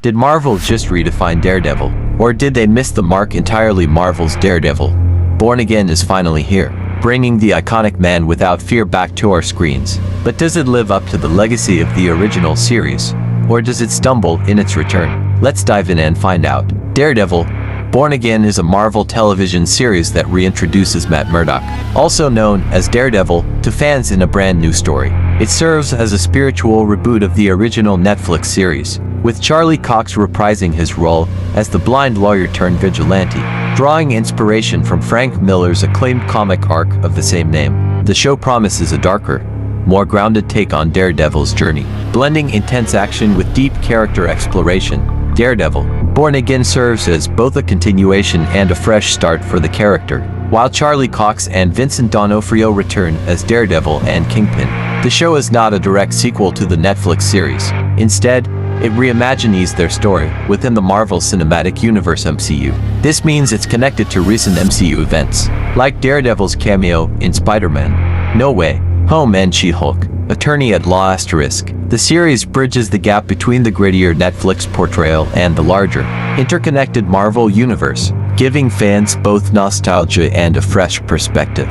Did Marvel just redefine Daredevil? Or did they miss the mark entirely? Marvel's Daredevil, Born Again is finally here, bringing the iconic man without fear back to our screens. But does it live up to the legacy of the original series? Or does it stumble in its return? Let's dive in and find out. Daredevil, Born Again is a Marvel television series that reintroduces Matt Murdock, also known as Daredevil, to fans in a brand new story. It serves as a spiritual reboot of the original Netflix series, with Charlie Cox reprising his role as the blind lawyer turned vigilante, drawing inspiration from Frank Miller's acclaimed comic arc of the same name. The show promises a darker, more grounded take on Daredevil's journey, blending intense action with deep character exploration. Daredevil, Born Again serves as both a continuation and a fresh start for the character. While Charlie Cox and Vincent D'Onofrio return as Daredevil and Kingpin, the show is not a direct sequel to the Netflix series. Instead, it reimagines their story within the Marvel Cinematic Universe (MCU). This means it's connected to recent MCU events, like Daredevil's cameo in Spider-Man No Way Home and She-Hulk, Attorney at Law ***. The series bridges the gap between the grittier Netflix portrayal and the larger, interconnected Marvel universe, giving fans both nostalgia and a fresh perspective.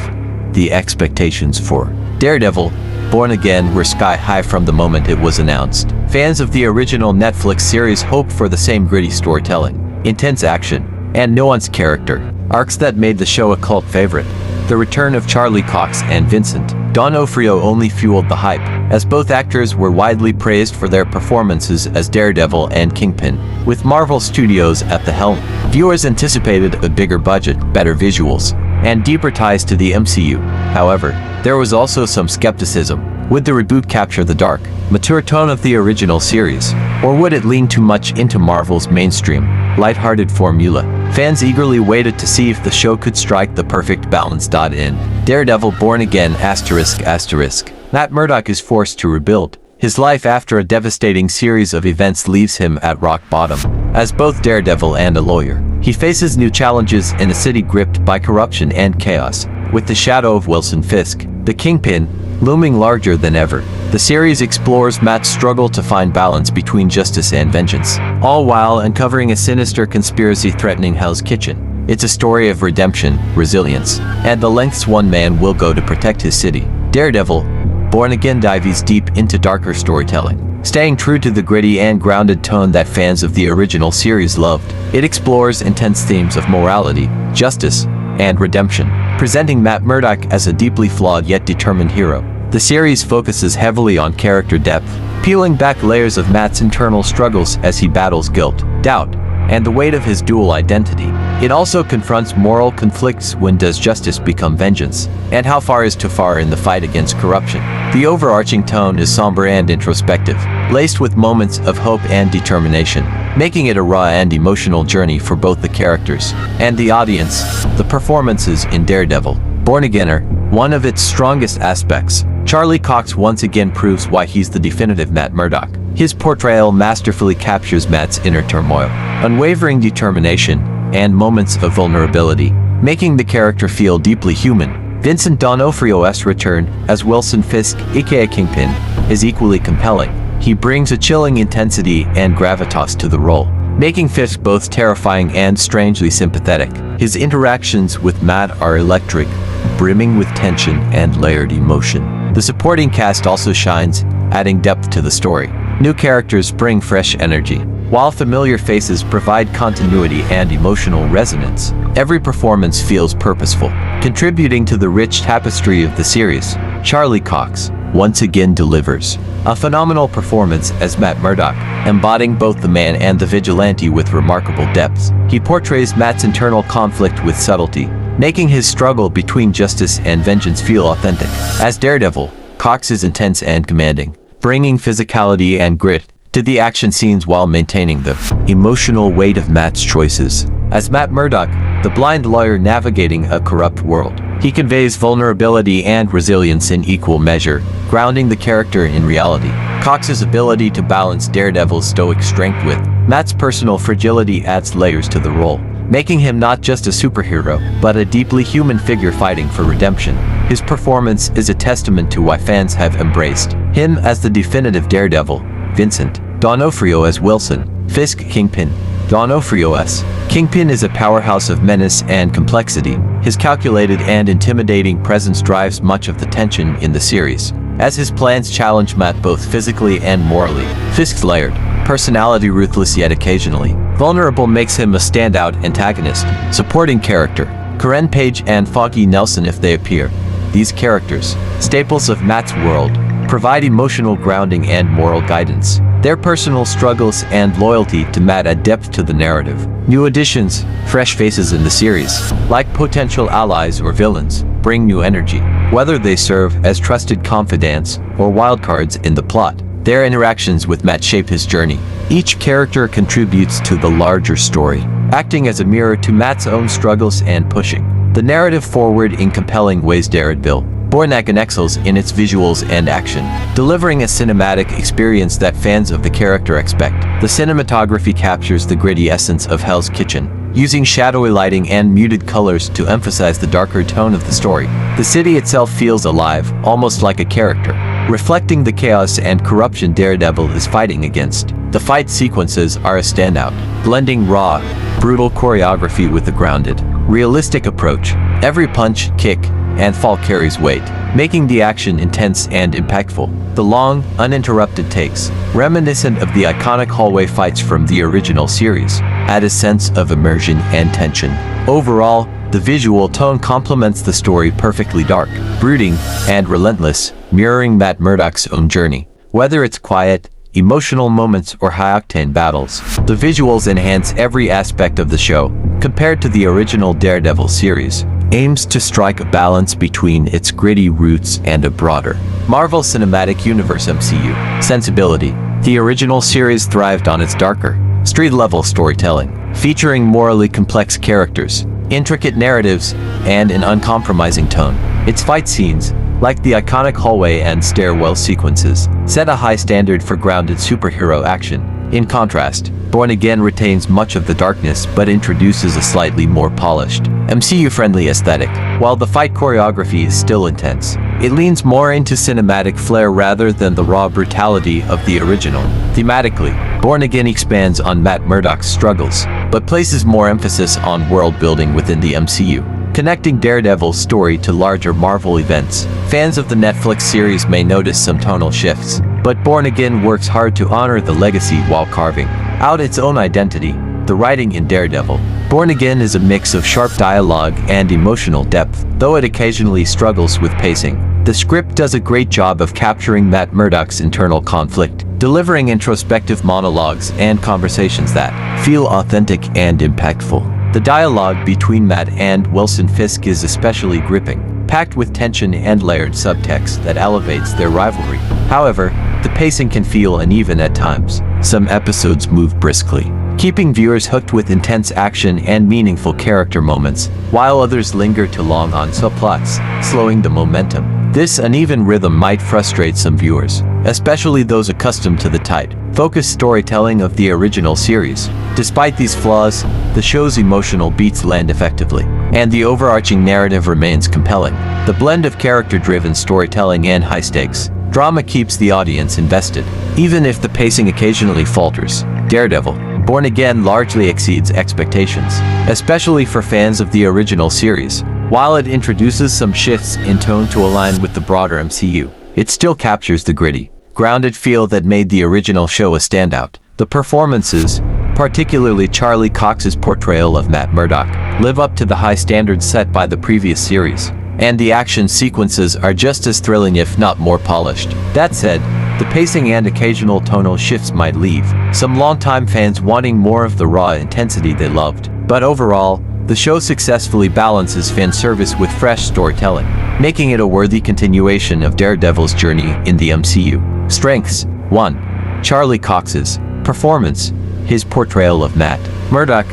The expectations for Daredevil, Born Again were sky high from the moment it was announced. Fans of the original Netflix series hoped for the same gritty storytelling, intense action, and nuanced character arcs that made the show a cult favorite. The return of Charlie Cox and Vincent D'Onofrio only fueled the hype, as both actors were widely praised for their performances as Daredevil and Kingpin. With Marvel Studios at the helm, viewers anticipated a bigger budget, better visuals, and deeper ties to the MCU. However, there was also some skepticism. Would the reboot capture the dark, mature tone of the original series, or would it lean too much into Marvel's mainstream, lighthearted formula? Fans eagerly waited to see if the show could strike the perfect balance. In Daredevil Born Again ***, Matt Murdock is forced to rebuild his life after a devastating series of events leaves him at rock bottom. As both Daredevil and a lawyer, he faces new challenges in a city gripped by corruption and chaos, with the shadow of Wilson Fisk, the Kingpin, looming larger than ever. The series explores Matt's struggle to find balance between justice and vengeance, all while uncovering a sinister conspiracy threatening Hell's Kitchen. It's a story of redemption, resilience, and the lengths one man will go to protect his city. Daredevil, Born Again dives deep into darker storytelling, staying true to the gritty and grounded tone that fans of the original series loved. It explores intense themes of morality, justice, and redemption, presenting Matt Murdock as a deeply flawed yet determined hero. The series focuses heavily on character depth, peeling back layers of Matt's internal struggles as he battles guilt, doubt, and the weight of his dual identity. It also confronts moral conflicts. When does justice become vengeance? And how far is too far in the fight against corruption? The overarching tone is somber and introspective, laced with moments of hope and determination, making it a raw and emotional journey for both the characters and the audience. The performances in Daredevil, Born Again are one of its strongest aspects. Charlie Cox once again proves why he's the definitive Matt Murdock. His portrayal masterfully captures Matt's inner turmoil, unwavering determination, and moments of vulnerability, making the character feel deeply human. Vincent D'Onofrio's return as Wilson Fisk, aka Kingpin, is equally compelling. He brings a chilling intensity and gravitas to the role, making Fisk both terrifying and strangely sympathetic. His interactions with Matt are electric, brimming with tension and layered emotion. The supporting cast also shines, adding depth to the story. New characters bring fresh energy, while familiar faces provide continuity and emotional resonance. Every performance feels purposeful, contributing to the rich tapestry of the series. Charlie Cox once again delivers a phenomenal performance as Matt Murdock, embodying both the man and the vigilante with remarkable depth. He portrays Matt's internal conflict with subtlety, making his struggle between justice and vengeance feel authentic. As Daredevil, Cox is intense and commanding, bringing physicality and grit to the action scenes while maintaining the emotional weight of Matt's choices. As Matt Murdock, the blind lawyer navigating a corrupt world, he conveys vulnerability and resilience in equal measure, grounding the character in reality. Cox's ability to balance Daredevil's stoic strength with Matt's personal fragility adds layers to the role, making him not just a superhero, but a deeply human figure fighting for redemption. His performance is a testament to why fans have embraced him as the definitive Daredevil. Vincent D'Onofrio as Wilson, Fisk. Kingpin. D'Onofrio's Kingpin is a powerhouse of menace and complexity. His calculated and intimidating presence drives much of the tension in the series, as his plans challenge Matt both physically and morally. Fisk's layered personality, ruthless yet occasionally vulnerable, makes him a standout antagonist. Supporting character: Karen Page and Foggy Nelson. If they appear, these characters, staples of Matt's world, provide emotional grounding and moral guidance. Their personal struggles and loyalty to Matt add depth to the narrative. New additions, fresh faces in the series, like potential allies or villains, bring new energy. Whether they serve as trusted confidants or wildcards in the plot, their interactions with Matt shape his journey. Each character contributes to the larger story, acting as a mirror to Matt's own struggles and pushing the narrative forward in compelling ways. Daredevil Born Again excels in its visuals and action, delivering a cinematic experience that fans of the character expect. The cinematography captures the gritty essence of Hell's Kitchen, using shadowy lighting and muted colors to emphasize the darker tone of the story. The city itself feels alive, almost like a character, reflecting the chaos and corruption Daredevil is fighting against. The fight sequences are a standout, blending raw, brutal choreography with a grounded, realistic approach. Every punch, kick, and fall carries weight, making the action intense and impactful. The long, uninterrupted takes, reminiscent of the iconic hallway fights from the original series, add a sense of immersion and tension. Overall, the visual tone complements the story perfectly: dark, brooding, and relentless, mirroring Matt Murdock's own journey. Whether it's quiet, emotional moments or high-octane battles, the visuals enhance every aspect of the show. Compared to the original Daredevil series, aims to strike a balance between its gritty roots and a broader Marvel Cinematic Universe (MCU) sensibility. The original series thrived on its darker, street-level storytelling, featuring morally complex characters, intricate narratives, and an uncompromising tone. Its fight scenes, like the iconic hallway and stairwell sequences, set a high standard for grounded superhero action. In contrast, Born Again retains much of the darkness but introduces a slightly more polished, MCU-friendly aesthetic. While the fight choreography is still intense, it leans more into cinematic flair rather than the raw brutality of the original. Thematically, Born Again expands on Matt Murdock's struggles, but places more emphasis on world building within the MCU, connecting Daredevil's story to larger Marvel events. Fans of the Netflix series may notice some tonal shifts, but Born Again works hard to honor the legacy while carving out its own identity. The writing in Daredevil Born Again is a mix of sharp dialogue and emotional depth, though it occasionally struggles with pacing. The script does a great job of capturing Matt Murdock's internal conflict, delivering introspective monologues and conversations that feel authentic and impactful. The dialogue between Matt and Wilson Fisk is especially gripping, packed with tension and layered subtext that elevates their rivalry. However, the pacing can feel uneven at times. Some episodes move briskly, keeping viewers hooked with intense action and meaningful character moments, while others linger too long on subplots, slowing the momentum. This uneven rhythm might frustrate some viewers, especially those accustomed to the tight, focused storytelling of the original series. Despite these flaws, the show's emotional beats land effectively, and the overarching narrative remains compelling. The blend of character-driven storytelling and high-stakes drama keeps the audience invested, even if the pacing occasionally falters. Daredevil Born Again largely exceeds expectations, especially for fans of the original series. While it introduces some shifts in tone to align with the broader MCU, it still captures the gritty, grounded feel that made the original show a standout. The performances, particularly Charlie Cox's portrayal of Matt Murdock, live up to the high standards set by the previous series, and the action sequences are just as thrilling if not more polished. That said, the pacing and occasional tonal shifts might leave some longtime fans wanting more of the raw intensity they loved. But overall, the show successfully balances fan service with fresh storytelling, making it a worthy continuation of Daredevil's journey in the MCU. Strengths: 1. Charlie Cox's performance. His portrayal of Matt Murdock,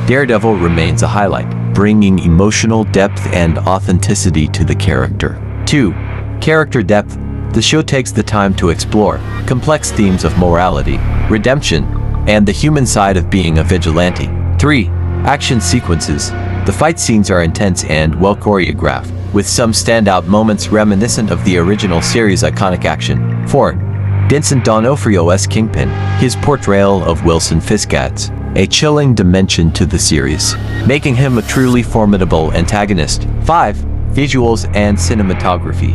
Daredevil, remains a highlight, bringing emotional depth and authenticity to the character. 2. Character depth. The show takes the time to explore complex themes of morality, redemption, and the human side of being a vigilante. 3. Action sequences. The fight scenes are intense and well choreographed, with some standout moments reminiscent of the original series' iconic action. 4. Vincent D'Onofrio as Kingpin. His portrayal of Wilson Fisk adds a chilling dimension to the series, making him a truly formidable antagonist. 5. Visuals and cinematography.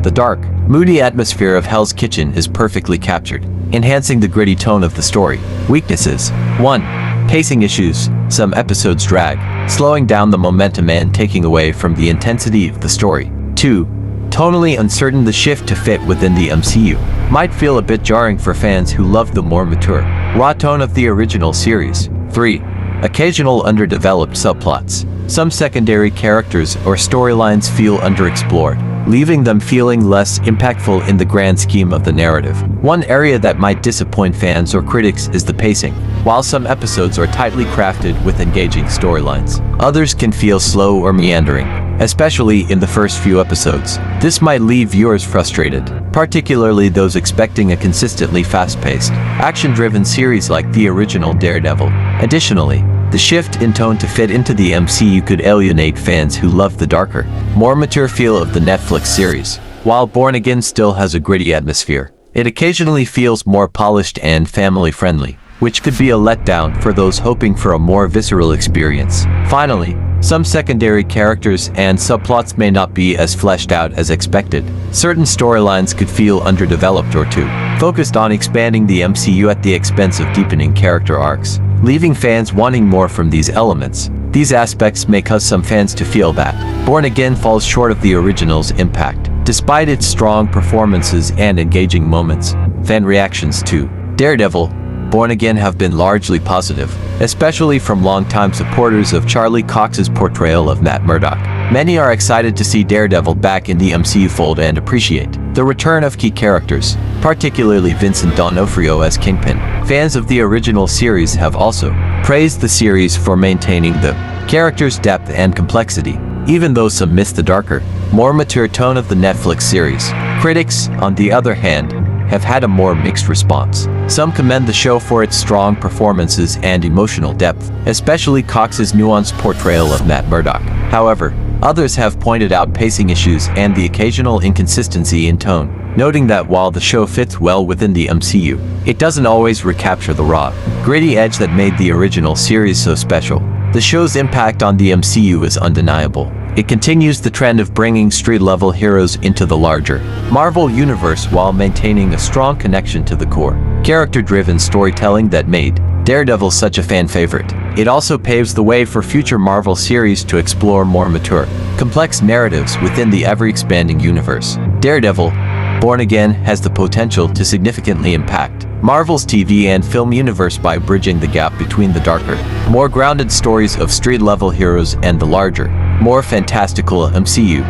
The dark, moody atmosphere of Hell's Kitchen is perfectly captured, enhancing the gritty tone of the story. Weaknesses. 1. Pacing issues. Some episodes drag, slowing down the momentum and taking away from the intensity of the story. 2. Tonally uncertain. The shift to fit within the MCU might feel a bit jarring for fans who love the more mature, raw tone of the original series. 3. Occasional underdeveloped subplots. Some secondary characters or storylines feel underexplored, leaving them feeling less impactful in the grand scheme of the narrative. One area that might disappoint fans or critics is the pacing. While some episodes are tightly crafted with engaging storylines, others can feel slow or meandering, especially in the first few episodes. This might leave viewers frustrated, particularly those expecting a consistently fast-paced, action-driven series like the original Daredevil. Additionally, the shift in tone to fit into the MCU could alienate fans who love the darker, more mature feel of the Netflix series. While Born Again still has a gritty atmosphere, it occasionally feels more polished and family-friendly, which could be a letdown for those hoping for a more visceral experience. Finally, some secondary characters and subplots may not be as fleshed out as expected. Certain storylines could feel underdeveloped or too focused on expanding the MCU at the expense of deepening character arcs, leaving fans wanting more from these elements. These aspects may cause some fans to feel that Born Again falls short of the original's impact, despite its strong performances and engaging moments. Fan reactions to Daredevil, Born Again have been largely positive, especially from longtime supporters of Charlie Cox's portrayal of Matt Murdock. Many are excited to see Daredevil back in the MCU fold and appreciate the return of key characters, particularly Vincent D'Onofrio as Kingpin. Fans of the original series have also praised the series for maintaining the characters' depth and complexity, even though some miss the darker, more mature tone of the Netflix series. Critics, on the other hand, have had a more mixed response. Some commend the show for its strong performances and emotional depth, especially Cox's nuanced portrayal of Matt Murdock. However, others have pointed out pacing issues and the occasional inconsistency in tone, noting that while the show fits well within the MCU, it doesn't always recapture the raw, gritty edge that made the original series so special. The show's impact on the MCU is undeniable. It continues the trend of bringing street-level heroes into the larger Marvel universe while maintaining a strong connection to the core, character-driven storytelling that made Daredevil such a fan favorite. It also paves the way for future Marvel series to explore more mature, complex narratives within the ever-expanding universe. Daredevil, Born Again has the potential to significantly impact Marvel's TV and film universe by bridging the gap between the darker, more grounded stories of street-level heroes and the larger, more fantastical MCU.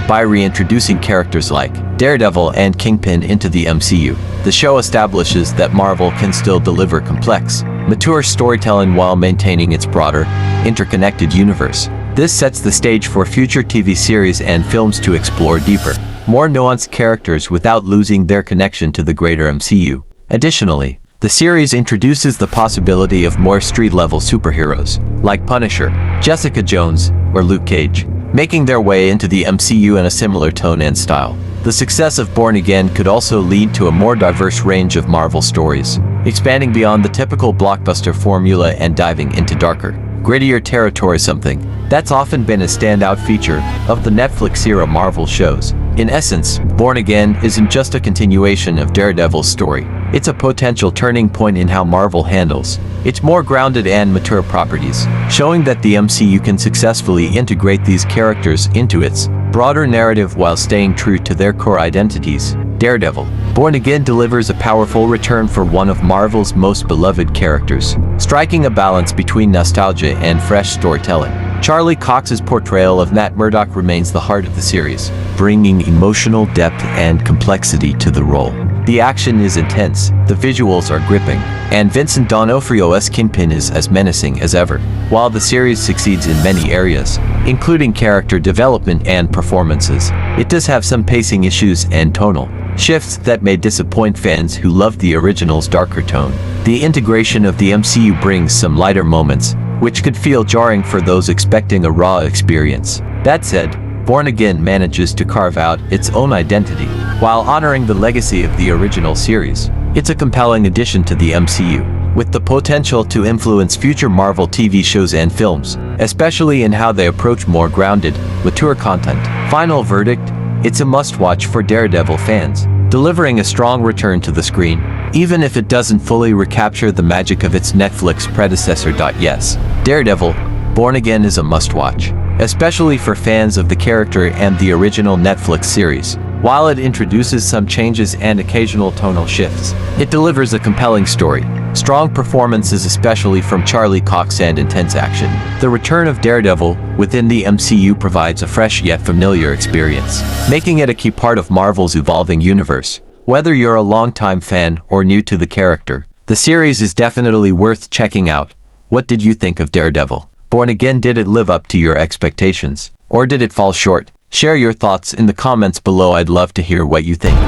By reintroducing characters like Daredevil and Kingpin into the MCU, the show establishes that Marvel can still deliver complex, mature storytelling while maintaining its broader, interconnected universe. This sets the stage for future TV series and films to explore deeper, more nuanced characters without losing their connection to the greater MCU. Additionally, the series introduces the possibility of more street-level superheroes, like Punisher, Jessica Jones, or Luke Cage, making their way into the MCU in a similar tone and style. The success of Born Again could also lead to a more diverse range of Marvel stories, expanding beyond the typical blockbuster formula and diving into darker, grittier territory, something that's often been a standout feature of the Netflix-era Marvel shows. In essence, Born Again isn't just a continuation of Daredevil's story. It's a potential turning point in how Marvel handles its more grounded and mature properties, showing that the MCU can successfully integrate these characters into its broader narrative while staying true to their core identities. Daredevil, Born Again delivers a powerful return for one of Marvel's most beloved characters, striking a balance between nostalgia and fresh storytelling. Charlie Cox's portrayal of Matt Murdock remains the heart of the series, bringing emotional depth and complexity to the role. The action is intense, the visuals are gripping, and Vincent D'Onofrio's Kingpin is as menacing as ever. While the series succeeds in many areas, including character development and performances, it does have some pacing issues and tonal shifts that may disappoint fans who love the original's darker tone. The integration of the MCU brings some lighter moments, which could feel jarring for those expecting a raw experience. That said, Born Again manages to carve out its own identity while honoring the legacy of the original series. It's a compelling addition to the MCU, with the potential to influence future Marvel TV shows and films, especially in how they approach more grounded, mature content. Final verdict: it's a must-watch for Daredevil fans, delivering a strong return to the screen, even if it doesn't fully recapture the magic of its Netflix predecessor. Yes, Daredevil, Born Again is a must-watch, especially for fans of the character and the original Netflix series. While it introduces some changes and occasional tonal shifts, it delivers a compelling story, strong performances especially from Charlie Cox, and intense action. The return of Daredevil within the MCU provides a fresh yet familiar experience, making it a key part of Marvel's evolving universe. Whether you're a longtime fan or new to the character, the series is definitely worth checking out. What did you think of Daredevil, Born Again? Did it live up to your expectations, or did it fall short? Share your thoughts in the comments below. I'd love to hear what you think.